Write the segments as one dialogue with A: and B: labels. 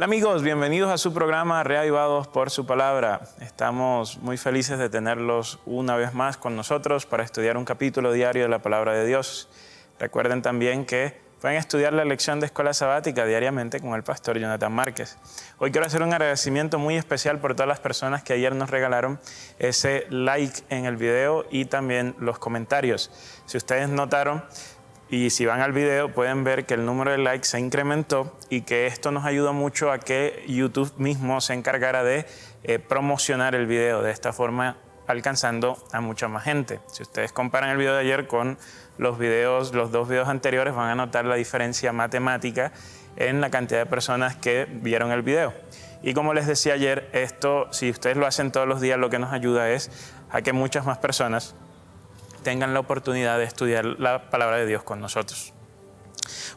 A: Hola amigos, bienvenidos a su programa Reavivados por su palabra. Estamos muy felices de tenerlos una vez más con nosotros para estudiar un capítulo diario de la palabra de Dios. Recuerden también que pueden estudiar la lección de escuela sabática diariamente con el pastor Jonathan Márquez. Hoy quiero hacer un agradecimiento muy especial por todas las personas que ayer nos regalaron ese like en el video y también los comentarios. Si ustedes notaron, y si van al video pueden ver que el número de likes se incrementó y que esto nos ayuda mucho a que YouTube mismo se encargara de promocionar el video, de esta forma alcanzando a mucha más gente. Si ustedes comparan el video de ayer con los dos videos anteriores, van a notar la diferencia matemática en la cantidad de personas que vieron el video. Y como les decía ayer, esto, si ustedes lo hacen todos los días, lo que nos ayuda es a que muchas más personas tengan la oportunidad de estudiar la palabra de Dios con nosotros.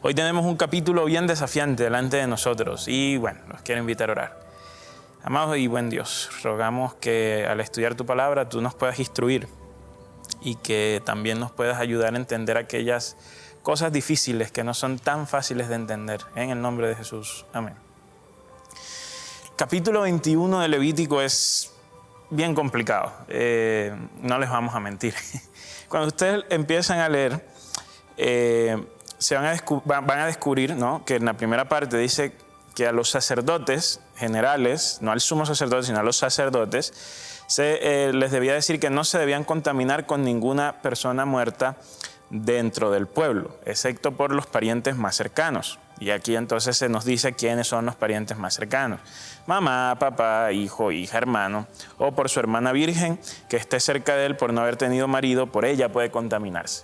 A: Hoy tenemos un capítulo bien desafiante delante de nosotros y bueno, los quiero invitar a orar. Amado y buen Dios, rogamos que al estudiar tu palabra tú nos puedas instruir y que también nos puedas ayudar a entender aquellas cosas difíciles que no son tan fáciles de entender. En el nombre de Jesús. Amén. Capítulo 21 de Levítico es bien complicado, no les vamos a mentir. Cuando ustedes empiezan a leer, van a descubrir, ¿no?, que en la primera parte dice que a los sacerdotes generales, no al sumo sacerdote, sino a los sacerdotes, les debía decir que no se debían contaminar con ninguna persona muerta dentro del pueblo, excepto por los parientes más cercanos. Y aquí entonces se nos dice quiénes son los parientes más cercanos: mamá, papá, hijo, hija, hermano, o por su hermana virgen que esté cerca de él por no haber tenido marido, por ella puede contaminarse.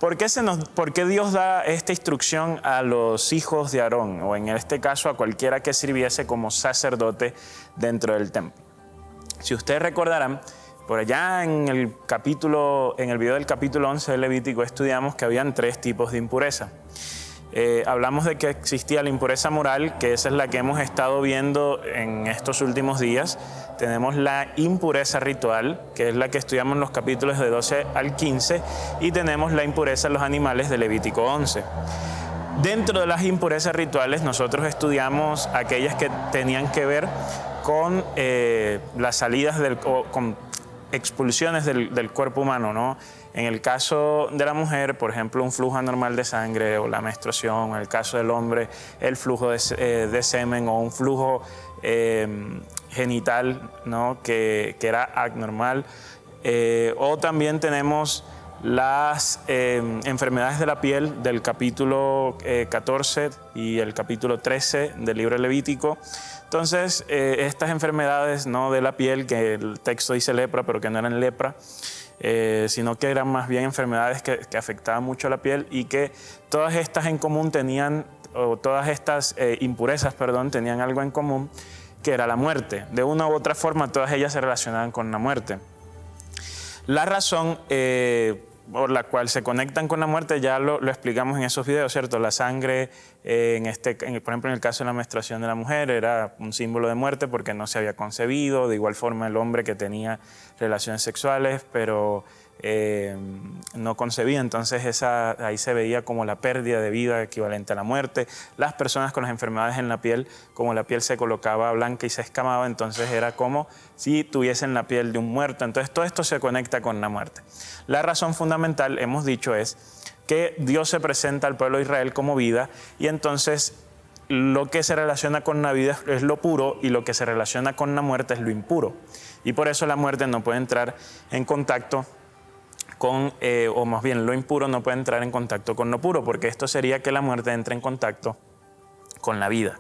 A: ¿Por qué Dios da esta instrucción a los hijos de Aarón, o en este caso a cualquiera que sirviese como sacerdote dentro del templo? Si ustedes recordarán, por allá en el video del capítulo 11 de Levítico estudiamos que habían 3 tipos de impureza. Hablamos de que existía la impureza moral, que esa es la que hemos estado viendo en estos últimos días. Tenemos la impureza ritual, que es la que estudiamos en los capítulos de 12 al 15, y tenemos la impureza de los animales de Levítico 11. Dentro de las impurezas rituales nosotros estudiamos aquellas que tenían que ver con las salidas con expulsiones del cuerpo humano, ¿no? En el caso de la mujer, por ejemplo, un flujo anormal de sangre o la menstruación. En el caso del hombre, el flujo de semen o un flujo genital, ¿no?, que era abnormal. O también tenemos las enfermedades de la piel del capítulo 14 y el capítulo 13 del libro Levítico. Entonces, estas enfermedades, ¿no?, de la piel, que el texto dice lepra, pero que no eran lepra, sino que eran más bien enfermedades que afectaban mucho a la piel, y que todas estas en común tenían, o todas estas impurezas, tenían algo en común, que era la muerte. De una u otra forma, todas ellas se relacionaban con la muerte. La razón por la cual se conectan con la muerte ya lo explicamos en esos videos, ¿cierto? La sangre, por ejemplo, en el caso de la menstruación de la mujer, era un símbolo de muerte porque no se había concebido. De igual forma el hombre que tenía relaciones sexuales, pero no concebía, entonces ahí se veía como la pérdida de vida equivalente a la muerte. Las personas con las enfermedades en la piel, como la piel se colocaba blanca y se escamaba, entonces era como si tuviesen la piel de un muerto. Entonces todo esto se conecta con la muerte. La razón fundamental, hemos dicho, es que Dios se presenta al pueblo de Israel como vida, y entonces lo que se relaciona con la vida es lo puro y lo que se relaciona con la muerte es lo impuro. Y por eso la muerte no puede entrar en contacto o más bien lo impuro no puede entrar en contacto con lo puro, porque esto sería que la muerte entre en contacto con la vida.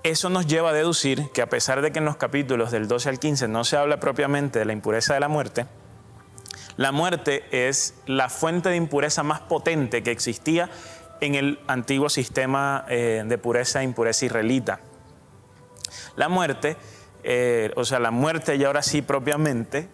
A: Eso nos lleva a deducir que a pesar de que en los capítulos del 12 al 15 no se habla propiamente de la impureza de la muerte es la fuente de impureza más potente que existía en el antiguo sistema de pureza e impureza israelita. La muerte, la muerte ya ahora sí propiamente,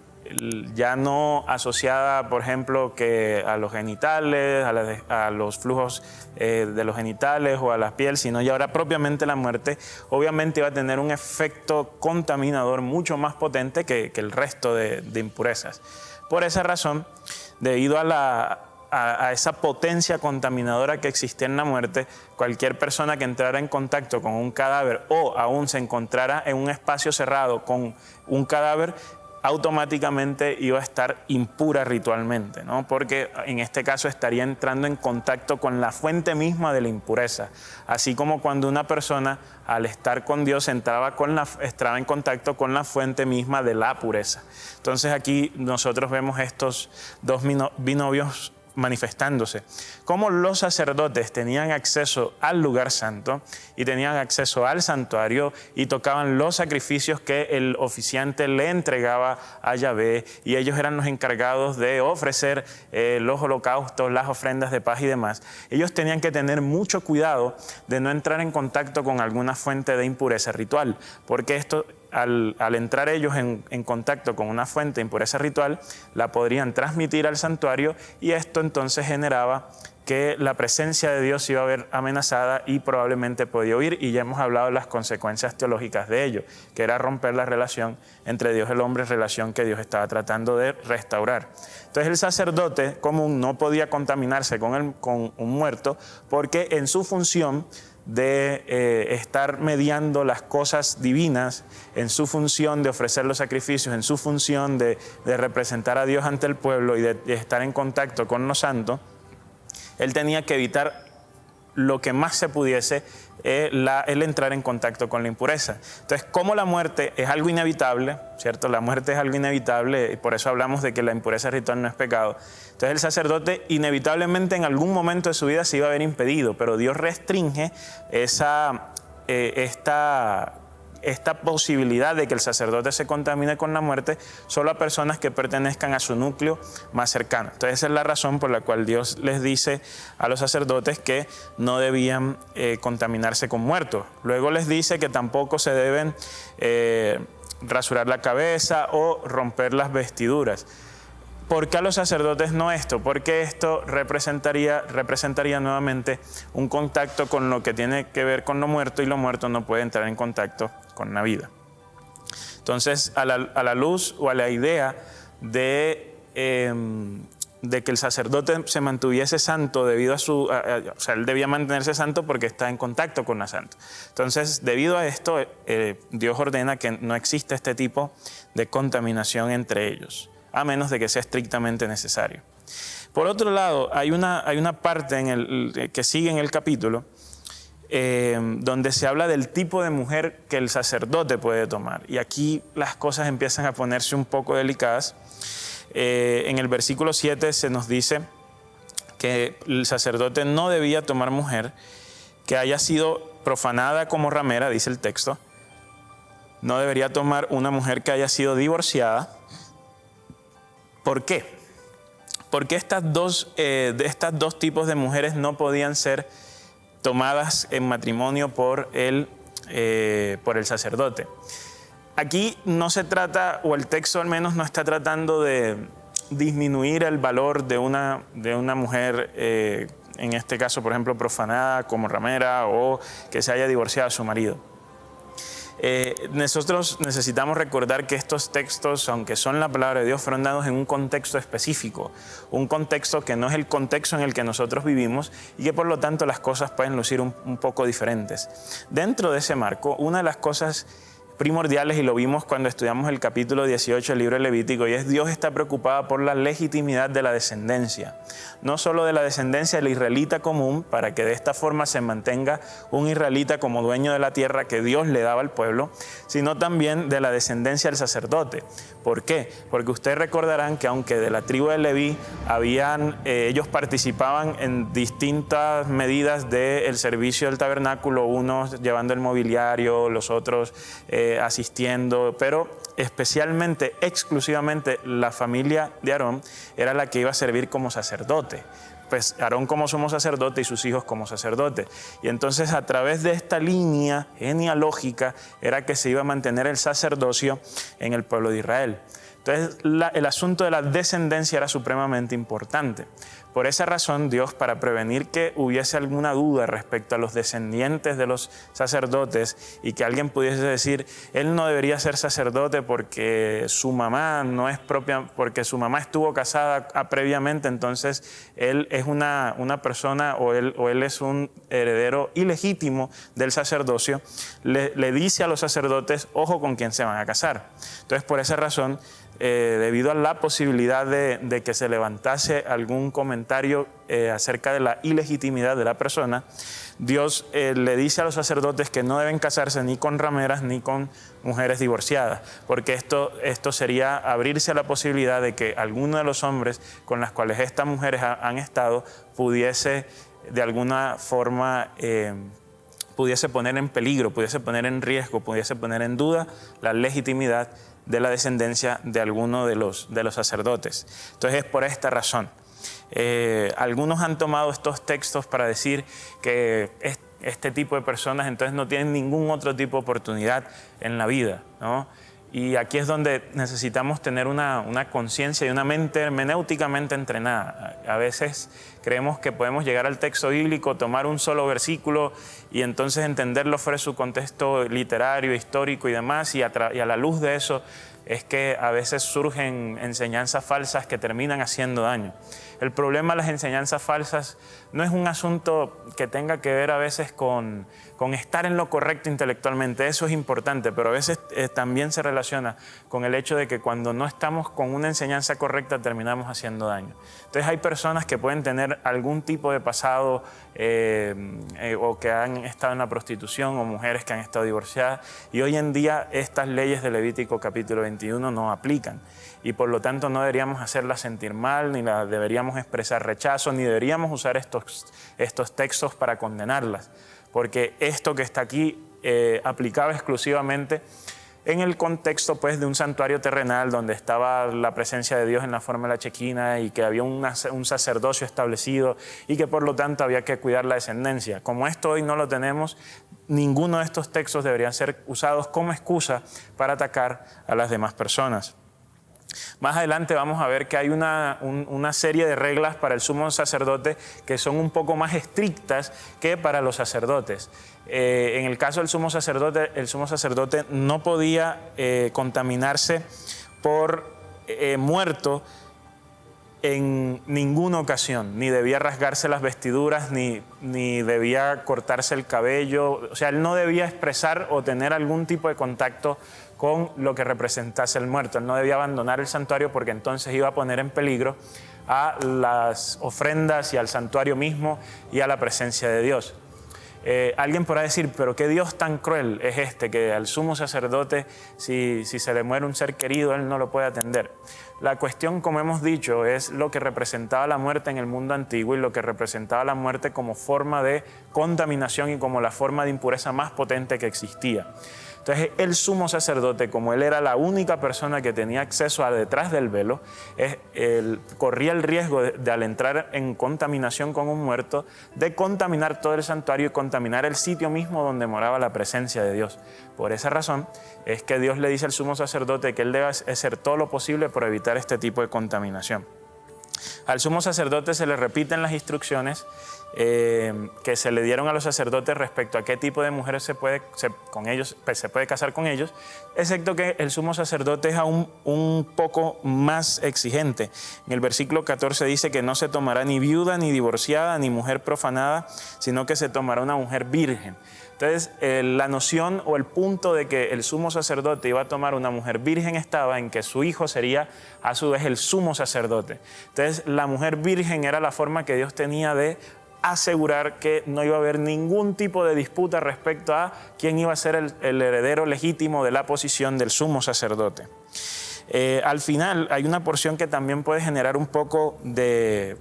A: ya no asociada, por ejemplo, que a los genitales, a los flujos de los genitales o a la piel, sino ya ahora propiamente la muerte, obviamente va a tener un efecto contaminador mucho más potente que el resto de impurezas. Por esa razón, debido a a esa potencia contaminadora que existía en la muerte, cualquier persona que entrara en contacto con un cadáver o aún se encontrara en un espacio cerrado con un cadáver, automáticamente iba a estar impura ritualmente, ¿no? Porque en este caso estaría entrando en contacto con la fuente misma de la impureza. Así como cuando una persona al estar con Dios entraba en contacto con la fuente misma de la pureza. Entonces aquí nosotros vemos estos dos binomios manifestándose. Como los sacerdotes tenían acceso al lugar santo y tenían acceso al santuario y tocaban los sacrificios que el oficiante le entregaba a Yahvé, y ellos eran los encargados de ofrecer los holocaustos, las ofrendas de paz y demás. Ellos tenían que tener mucho cuidado de no entrar en contacto con alguna fuente de impureza ritual, porque esto, al entrar ellos en contacto con una fuente de impureza ritual, la podrían transmitir al santuario, y esto entonces generaba que la presencia de Dios iba a ver amenazada y probablemente podía huir, y ya hemos hablado de las consecuencias teológicas de ello, que era romper la relación entre Dios y el hombre, relación que Dios estaba tratando de restaurar. Entonces el sacerdote común no podía contaminarse con un muerto, porque en su función de estar mediando las cosas divinas, en su función de ofrecer los sacrificios, en su función de representar a Dios ante el pueblo y de estar en contacto con lo santo, él tenía que evitar lo que más se pudiese el entrar en contacto con la impureza. Entonces, como la muerte es algo inevitable, ¿cierto? La muerte es algo inevitable, y por eso hablamos de que la impureza ritual no es pecado. Entonces, el sacerdote inevitablemente en algún momento de su vida se iba a ver impedido, pero Dios restringe esta posibilidad de que el sacerdote se contamine con la muerte solo a personas que pertenezcan a su núcleo más cercano. Entonces esa es la razón por la cual Dios les dice a los sacerdotes que no debían contaminarse con muertos. Luego les dice que tampoco se deben rasurar la cabeza o romper las vestiduras. ¿Por qué a los sacerdotes no esto? Porque esto representaría nuevamente un contacto con lo que tiene que ver con lo muerto, y lo muerto no puede entrar en contacto con la vida. Entonces, a la luz o a la idea de que el sacerdote se mantuviese santo debido a o sea, él debía mantenerse santo porque está en contacto con la santa. Entonces, debido a esto, Dios ordena que no exista este tipo de contaminación entre ellos, a menos de que sea estrictamente necesario. Por otro lado, hay una parte que sigue en el capítulo donde se habla del tipo de mujer que el sacerdote puede tomar. Y aquí las cosas empiezan a ponerse un poco delicadas. En el versículo 7 se nos dice que el sacerdote no debía tomar mujer que haya sido profanada como ramera, dice el texto. No debería tomar una mujer que haya sido divorciada. ¿Por qué? Porque estos dos tipos de mujeres no podían ser tomadas en matrimonio por el sacerdote. Aquí no se trata, o el texto al menos no está tratando de disminuir el valor de una mujer, en este caso, por ejemplo, profanada como ramera o que se haya divorciado a su marido. Nosotros necesitamos recordar que estos textos, aunque son la palabra de Dios, fueron dados en un contexto específico, un contexto que no es el contexto en el que nosotros vivimos, y que por lo tanto las cosas pueden lucir un poco diferentes. Dentro de ese marco, una de las cosas primordiales, y lo vimos cuando estudiamos el capítulo 18 del libro de Levítico, y es: Dios está preocupado por la legitimidad de la descendencia, no solo de la descendencia del israelita común, para que de esta forma se mantenga un israelita como dueño de la tierra que Dios le daba al pueblo, sino también de la descendencia del sacerdote. ¿Por qué? Porque ustedes recordarán que aunque de la tribu de Leví ellos participaban en distintas medidas del servicio del tabernáculo, unos llevando el mobiliario, los otros asistiendo, pero especialmente, exclusivamente la familia de Aarón era la que iba a servir como sacerdote. Pues Aarón como sumo sacerdote y sus hijos como sacerdotes. Y entonces a través de esta línea genealógica era que se iba a mantener el sacerdocio en el pueblo de Israel. Entonces el asunto de la descendencia era supremamente importante. Por esa razón, Dios, para prevenir que hubiese alguna duda respecto a los descendientes de los sacerdotes y que alguien pudiese decir, él no debería ser sacerdote porque su mamá no es propia, porque su mamá estuvo casada previamente, entonces él es una persona o él es un heredero ilegítimo del sacerdocio, le dice a los sacerdotes, ojo con quién se van a casar. Entonces, por esa razón, debido a la posibilidad de que se levantase algún comentario acerca de la ilegitimidad de la persona, Dios le dice a los sacerdotes que no deben casarse ni con rameras ni con mujeres divorciadas, porque esto sería abrirse a la posibilidad de que alguno de los hombres con los cuales estas mujeres han estado pudiese de alguna forma pudiese poner en peligro, pudiese poner en riesgo, pudiese poner en duda la legitimidad de la descendencia de alguno de los sacerdotes. Entonces es por esta razón. Algunos han tomado estos textos para decir que este tipo de personas entonces no tienen ningún otro tipo de oportunidad en la vida, ¿no? Y aquí es donde necesitamos tener una conciencia y una mente hermenéuticamente entrenada. A veces creemos que podemos llegar al texto bíblico, tomar un solo versículo y entonces entenderlo fuera de su contexto literario, histórico y demás, y a la luz de eso es que a veces surgen enseñanzas falsas que terminan haciendo daño. El problema de las enseñanzas falsas no es un asunto que tenga que ver a veces con estar en lo correcto intelectualmente, eso es importante, pero a veces también se relaciona con el hecho de que cuando no estamos con una enseñanza correcta terminamos haciendo daño. Entonces hay personas que pueden tener algún tipo de pasado o que han estado en la prostitución o mujeres que han estado divorciadas y hoy en día estas leyes de Levítico capítulo 21 no aplican y por lo tanto no deberíamos hacerlas sentir mal, ni las deberíamos expresar rechazo, ni deberíamos usar estos textos para condenarlas, porque esto que está aquí aplicaba exclusivamente en el contexto pues, de un santuario terrenal donde estaba la presencia de Dios en la forma de la chequina y que había un sacerdocio establecido y que por lo tanto había que cuidar la descendencia. Como esto hoy no lo tenemos, ninguno de estos textos deberían ser usados como excusa para atacar a las demás personas. Más adelante vamos a ver que hay una serie de reglas para el sumo sacerdote que son un poco más estrictas que para los sacerdotes. En el caso del sumo sacerdote, el sumo sacerdote no podía contaminarse por muerto en ninguna ocasión, ni debía rasgarse las vestiduras, ni debía cortarse el cabello, o sea, él no debía expresar o tener algún tipo de contacto con lo que representase el muerto. Él no debía abandonar el santuario porque entonces iba a poner en peligro a las ofrendas y al santuario mismo y a la presencia de Dios. Alguien podrá decir, pero ¿qué Dios tan cruel es este que al sumo sacerdote, si se le muere un ser querido, él no lo puede atender? La cuestión, como hemos dicho, es lo que representaba la muerte en el mundo antiguo y lo que representaba la muerte como forma de contaminación y como la forma de impureza más potente que existía. Entonces, el sumo sacerdote, como él era la única persona que tenía acceso a detrás del velo, corría el riesgo de al entrar en contaminación con un muerto, de contaminar todo el santuario y contaminar el sitio mismo donde moraba la presencia de Dios. Por esa razón es que Dios le dice al sumo sacerdote que él debe hacer todo lo posible por evitar este tipo de contaminación. Al sumo sacerdote se le repiten las instrucciones que se le dieron a los sacerdotes respecto a qué tipo de mujeres se puede casar con ellos, excepto que el sumo sacerdote es aún un poco más exigente. En el versículo 14 dice que no se tomará ni viuda, ni divorciada, ni mujer profanada, sino que se tomará una mujer virgen. Entonces, la noción o el punto de que el sumo sacerdote iba a tomar una mujer virgen estaba en que su hijo sería a su vez el sumo sacerdote. Entonces, la mujer virgen era la forma que Dios tenía de asegurar que no iba a haber ningún tipo de disputa respecto a quién iba a ser el heredero legítimo de la posición del sumo sacerdote. Al final, hay una porción que también puede generar un poco de...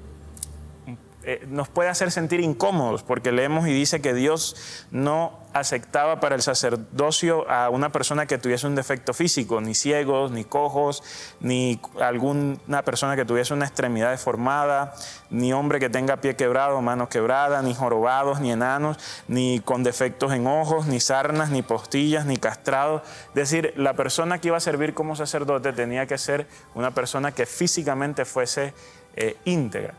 A: nos puede hacer sentir incómodos porque leemos y dice que Dios no aceptaba para el sacerdocio a una persona que tuviese un defecto físico, ni ciegos, ni cojos, ni alguna persona que tuviese una extremidad deformada, ni hombre que tenga pie quebrado, mano quebrada, ni jorobados, ni enanos, ni con defectos en ojos, ni sarnas, ni postillas, ni castrados. Es decir, la persona que iba a servir como sacerdote tenía que ser una persona que físicamente fuese íntegra.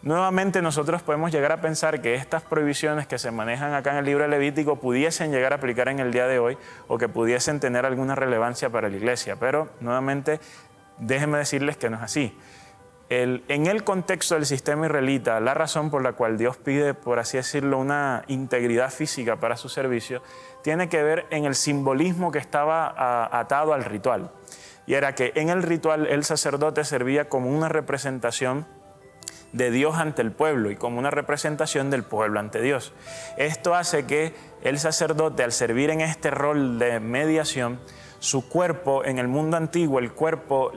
A: Nuevamente nosotros podemos llegar a pensar que estas prohibiciones que se manejan acá en el libro de Levítico pudiesen llegar a aplicar en el día de hoy o que pudiesen tener alguna relevancia para la iglesia, pero nuevamente déjenme decirles que no es así. En el contexto del sistema israelita, la razón por la cual Dios pide, por así decirlo, una integridad física para su servicio, tiene que ver en el simbolismo que estaba atado al ritual. Y era que en el ritual el sacerdote servía como una representación de Dios ante el pueblo y como una representación del pueblo ante Dios. Esto hace que el sacerdote, al servir en este rol de mediación, su cuerpo, en el mundo antiguo, el cuerpo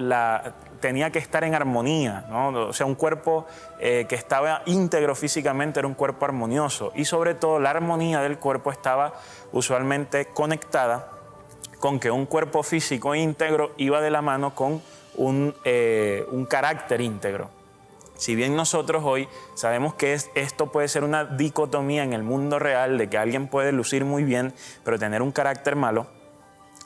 A: tenía que estar en armonía, ¿no? O sea, un cuerpo que estaba íntegro físicamente era un cuerpo armonioso y sobre todo la armonía del cuerpo estaba usualmente conectada con que un cuerpo físico íntegro iba de la mano con un carácter íntegro. Si bien nosotros hoy sabemos que esto puede ser una dicotomía en el mundo real, de que alguien puede lucir muy bien, pero tener un carácter malo,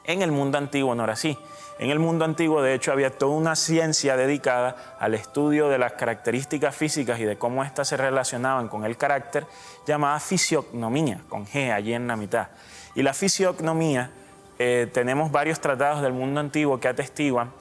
A: en el mundo antiguo no era así. En el mundo antiguo, de hecho, había toda una ciencia dedicada al estudio de las características físicas y de cómo éstas se relacionaban con el carácter, llamada fisiognomía, con G allí en la mitad. Y la fisiognomía, tenemos varios tratados del mundo antiguo que atestiguan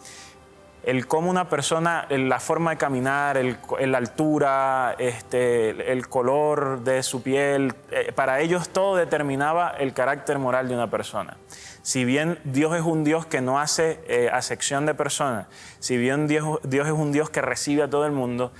A: el cómo una persona, la forma de caminar, la altura, el color de su piel, para ellos todo determinaba el carácter moral de una persona. Si bien Dios es un Dios que no hace acepción de personas, si bien Dios es un Dios que recibe a todo el mundo,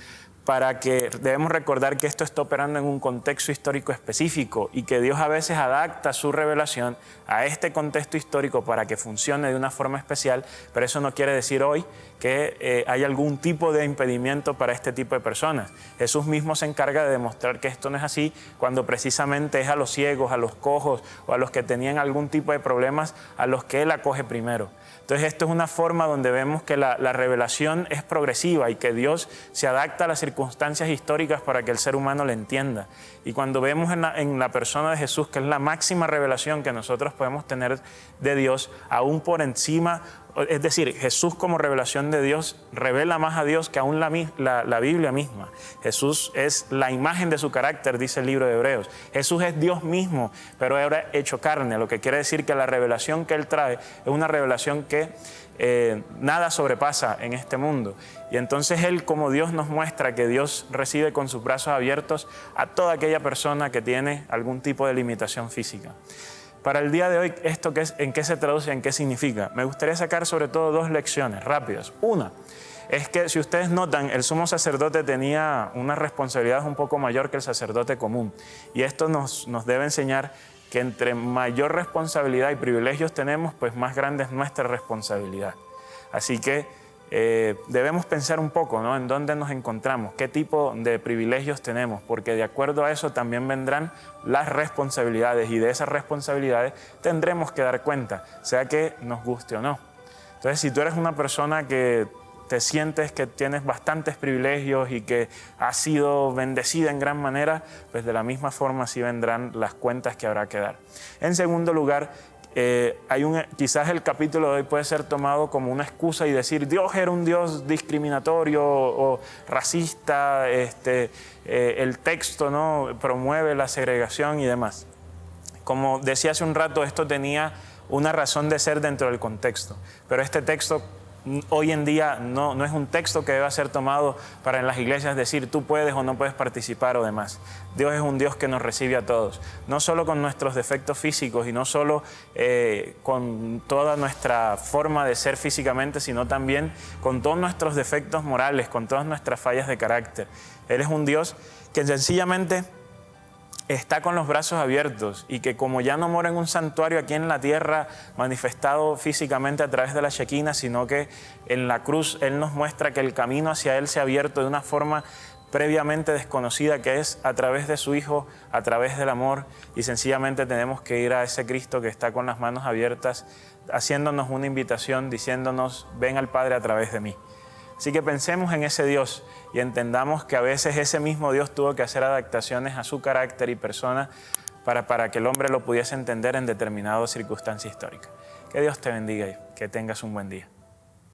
A: debemos recordar que esto está operando en un contexto histórico específico y que Dios a veces adapta su revelación a este contexto histórico para que funcione de una forma especial, pero eso no quiere decir hoy que hay algún tipo de impedimento para este tipo de personas. Jesús mismo se encarga de demostrar que esto no es así cuando precisamente es a los ciegos, a los cojos o a los que tenían algún tipo de problemas a los que Él acoge primero. Entonces esto es una forma donde vemos que la revelación es progresiva y que Dios se adapta a las circunstancias históricas para que el ser humano le entienda. Y cuando vemos en la persona de Jesús, que es la máxima revelación que nosotros podemos tener de Dios, aún por encima, es decir, Jesús como revelación de Dios revela más a Dios que aún la Biblia misma. Jesús es la imagen de su carácter, dice el libro de Hebreos. Jesús es Dios mismo, pero ahora hecho carne, lo que quiere decir que la revelación que Él trae es una revelación que nada sobrepasa en este mundo. Y entonces Él, como Dios, nos muestra que Dios recibe con sus brazos abiertos a toda aquella persona que tiene algún tipo de limitación física. Para el día de hoy, ¿esto qué es, en qué se traduce, en qué significa? Me gustaría sacar sobre todo dos lecciones rápidas. Una es que, si ustedes notan, el sumo sacerdote tenía una responsabilidad un poco mayor que el sacerdote común. Y esto nos debe enseñar que entre mayor responsabilidad y privilegios tenemos, pues más grande es nuestra responsabilidad. Así que debemos pensar un poco, ¿no?, en dónde nos encontramos, qué tipo de privilegios tenemos, porque de acuerdo a eso también vendrán las responsabilidades y de esas responsabilidades tendremos que dar cuenta, sea que nos guste o no. Entonces, si tú eres una persona que te sientes que tienes bastantes privilegios y que has sido bendecida en gran manera, pues de la misma forma sí vendrán las cuentas que habrá que dar. En segundo lugar, quizás el capítulo de hoy puede ser tomado como una excusa y decir Dios era un Dios discriminatorio o racista, el texto, ¿no?, promueve la segregación y demás. Como decía hace un rato, esto tenía una razón de ser dentro del contexto, pero este texto hoy en día no es un texto que deba ser tomado para en las iglesias decir tú puedes o no puedes participar o demás. Dios es un Dios que nos recibe a todos, no solo con nuestros defectos físicos y no solo con toda nuestra forma de ser físicamente, sino también con todos nuestros defectos morales, con todas nuestras fallas de carácter. Él es un Dios que sencillamente está con los brazos abiertos y que, como ya no mora en un santuario aquí en la tierra manifestado físicamente a través de la Shekinah, sino que en la cruz Él nos muestra que el camino hacia Él se ha abierto de una forma previamente desconocida, que es a través de su Hijo, a través del amor, y sencillamente tenemos que ir a ese Cristo que está con las manos abiertas, haciéndonos una invitación, diciéndonos ven al Padre a través de mí. Así que pensemos en ese Dios y entendamos que a veces ese mismo Dios tuvo que hacer adaptaciones a su carácter y persona para que el hombre lo pudiese entender en determinadas circunstancias históricas. Que Dios te bendiga y que tengas un buen día.